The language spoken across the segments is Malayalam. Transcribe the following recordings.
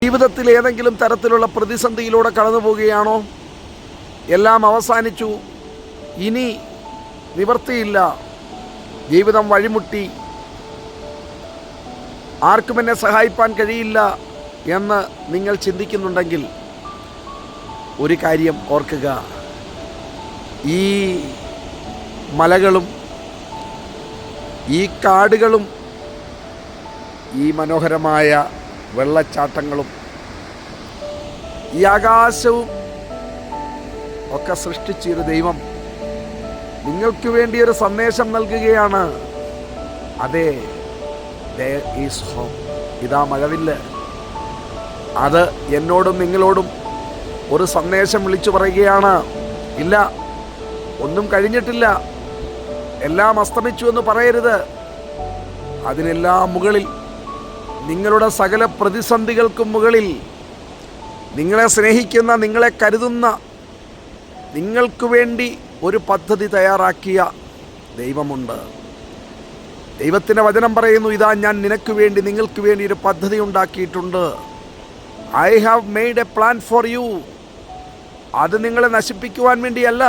ജീവിതത്തിൽ ഏതെങ്കിലും തരത്തിലുള്ള പ്രതിസന്ധിയിലൂടെ കടന്നു പോവുകയാണോ? എല്ലാം അവസാനിച്ചു, ഇനി നിവർത്തിയില്ല, ജീവിതം വഴിമുട്ടി, ആർക്കും എന്നെ സഹായിപ്പാൻ കഴിയില്ല എന്ന് നിങ്ങൾ ചിന്തിക്കുന്നുണ്ടെങ്കിൽ ഒരു കാര്യം ഓർക്കുക. ഈ മലകളും ഈ കാടുകളും ഈ മനോഹരമായ വെള്ളച്ചാട്ടങ്ങളും ഈ ആകാശവും ഒക്കെ സൃഷ്ടിച്ചൊരു ദൈവം നിങ്ങൾക്ക് വേണ്ടി ഒരു സന്ദേശം നൽകുകയാണ്. അതെ, there is hope. ഇതാ മഴവില്ല്. അത് എന്നോടും നിങ്ങളോടും ഒരു സന്ദേശം വിളിച്ചു പറയുകയാണ്. ഇല്ല, ഒന്നും കഴിഞ്ഞിട്ടില്ല, എല്ലാം അസ്തമിച്ചു എന്ന് പറയരുത്. അതിനെല്ലാം മുകളിൽ, നിങ്ങളുടെ സകല പ്രതിസന്ധികൾക്കും മുകളിൽ, നിങ്ങളെ സ്നേഹിക്കുന്ന, നിങ്ങളെ കരുതുന്ന, നിങ്ങൾക്ക് വേണ്ടി ഒരു പദ്ധതി തയ്യാറാക്കിയ ദൈവമുണ്ട്. ദൈവത്തിൻ്റെ വചനം പറയുന്നു, ഇതാ ഞാൻ നിനക്ക് വേണ്ടി, നിങ്ങൾക്ക് വേണ്ടി ഒരു പദ്ധതി ഉണ്ടാക്കിയിട്ടുണ്ട്. I have made A plan for you. അത് നിങ്ങളെ നശിപ്പിക്കുവാൻ വേണ്ടിയല്ല,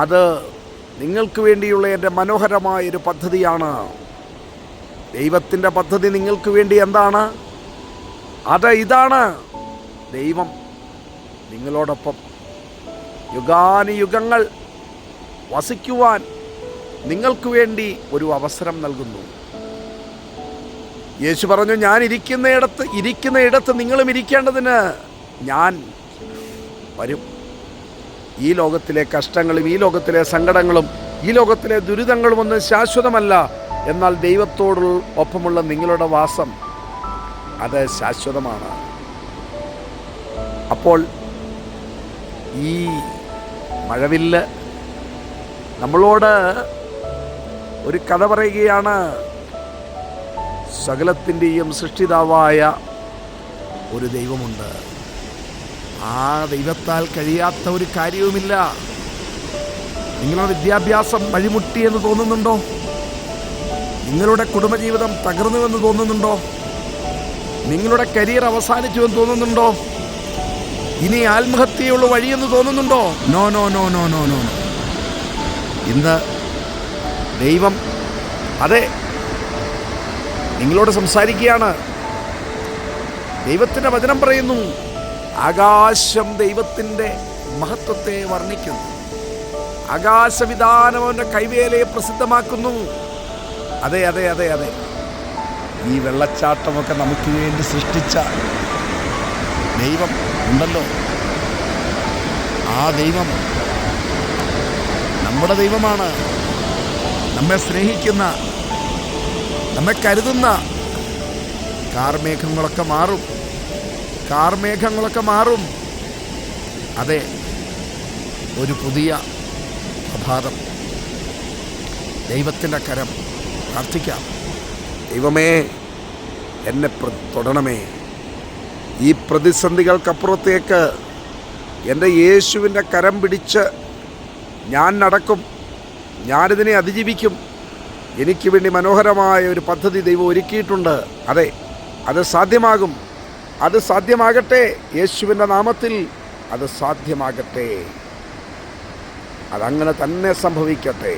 അത് നിങ്ങൾക്ക് വേണ്ടിയുള്ള എൻ്റെ മനോഹരമായൊരു പദ്ധതിയാണ്. ദൈവത്തിൻ്റെ പദ്ധതി നിങ്ങൾക്ക് വേണ്ടി എന്താണ്? അത് ഇതാണ്: ദൈവം നിങ്ങളോടൊപ്പം യുഗാനുയുഗങ്ങൾ വസിക്കുവാൻ നിങ്ങൾക്ക് വേണ്ടി ഒരു അവസരം നൽകുന്നു. യേശു പറഞ്ഞു, ഞാൻ ഇരിക്കുന്നയിടത്ത് നിങ്ങളും ഇരിക്കേണ്ടതിന് ഞാൻ വരും. ഈ ലോകത്തിലെ കഷ്ടങ്ങളും ഈ ലോകത്തിലെ സങ്കടങ്ങളും ഈ ലോകത്തിലെ ദുരിതങ്ങളും ഒന്നും ശാശ്വതമല്ല. എന്നാൽ ദൈവത്തോടൊപ്പമുള്ള നിങ്ങളുടെ വാസം അത് ശാശ്വതമാണ്. അപ്പോൾ ഈ മഴവില്ല് നമ്മളോട് ഒരു കഥ പറയുകയാണ്. സകലത്തിൻ്റെയും സൃഷ്ടിതാവായ ഒരു ദൈവമുണ്ട്. ആ ദൈവത്താൽ കഴിയാത്ത ഒരു കാര്യവുമില്ല. നിങ്ങളുടെ വിദ്യാഭ്യാസം വഴിമുട്ടിയെന്ന് തോന്നുന്നുണ്ടോ? നിങ്ങളുടെ കുടുംബജീവിതം തകർന്നുവെന്ന് തോന്നുന്നുണ്ടോ? നിങ്ങളുടെ കരിയർ അവസാനിച്ചു എന്ന് തോന്നുന്നുണ്ടോ? ഇനി ആത്മഹത്യയുള്ള വഴിയെന്ന് തോന്നുന്നുണ്ടോ? No no no no no no. ഇന്ന് ദൈവം അതെ നിങ്ങളോട് സംസാരിക്കുകയാണ്. ദൈവത്തിൻ്റെ വചനം പറയുന്നു, ആകാശം ദൈവത്തിൻ്റെ മഹത്വത്തെ വർണ്ണിക്കുന്നു, ആകാശവിധാനം അവൻ്റെ കൈവേലയെ പ്രസിദ്ധമാക്കുന്നു. അതെ അതെ അതെ അതെ, ഈ വെള്ളച്ചാട്ടമൊക്കെ നമുക്ക് വേണ്ടി സൃഷ്ടിച്ച ദൈവം ഉണ്ടല്ലോ. ആ ദൈവം നമ്മുടെ ദൈവമാണ്. നമ്മെ സ്നേഹിക്കുന്ന, നമ്മെ കരുതുന്ന. കാർമേഘങ്ങളൊക്കെ മാറും, കാർമേഘങ്ങളൊക്കെ മാറും. അതെ, ഒരു പുതിയ പ്രഭാതം. ദൈവത്തിൻ്റെ കരം. പ്രാർത്ഥിക്കാം. ദൈവമേ, എന്നെ തൊടണമേ. ഈ പ്രതിസന്ധികൾക്കപ്പുറത്തേക്ക് എൻ്റെ യേശുവിൻ്റെ കരം പിടിച്ച് ഞാൻ നടക്കും. ഞാനിതിനെ അതിജീവിക്കും. എനിക്ക് വേണ്ടി മനോഹരമായ ഒരു പദ്ധതി ദൈവം ഒരുക്കിയിട്ടുണ്ട്. അതെ, അത് സാധ്യമാകും. അത് സാധ്യമാകട്ടെ. യേശുവിൻ്റെ നാമത്തിൽ അത് സാധ്യമാകട്ടെ. അതങ്ങനെ തന്നെ സംഭവിക്കട്ടെ.